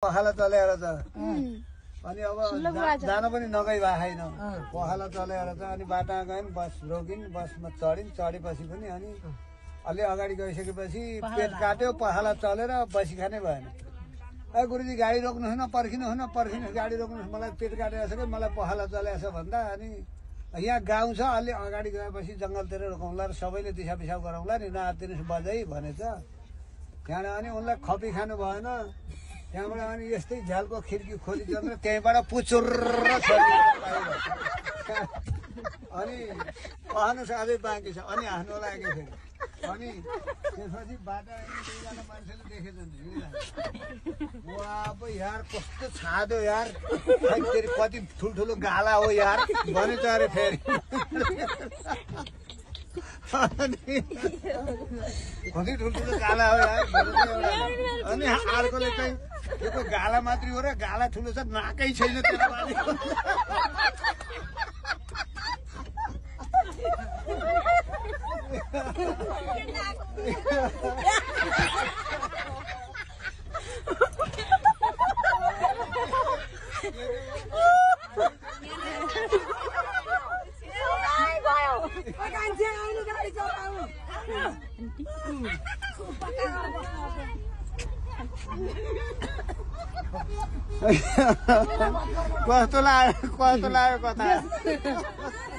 पखाला चलेर त अनि अब जान पनि नगई भए छैन पखाला चलेर त अनि बाटा गयौँ बस रोकिन् बसमा चढेपछि पनि अनि अलि अगाडि गइसकेपछि पेट काट्यो पखाला चलेर बसी खानै भएन ए गुरुजी गाडी रोक्नुहोस् न पर्खिनुहोस् गाडी रोक्नुहोस् मलाई पेट काटेको छ कि मलाई पखाला चलेको छ भन्दा अनि यहाँ गाउँ छ अलि अगाडि गएपछि जङ्गलतिर रोकाउँला र सबैले दिशा पिसाब गराउँला नि नआत्तिनुहोस् बजाइ भनेछ त्यहाँबाट अनि उनलाई खपी खानु भएन त्यहाँबाट अनि यस्तै झ्यालको खिड्की खोली चल्न त्यहीँबाट पुचुर अनि पहाड्नु साह्रै बाँकी छ अनि हाँस्नु लाग्यो फेरि अनि त्यसपछि बाटा दुईजना मान्छेले देखेछन् अब यार कस्तो छादो यार फेरि कति ठुल्ठुलो गाला हो यार भनेछ अरे फेरि कति ठुल्ठुलो गाला हो यार अनि अर्कोले चाहिँ त्यो गाला मात्रै हो र गाला ठुलो छ नाकै छैन कस्तो लाग्यो कता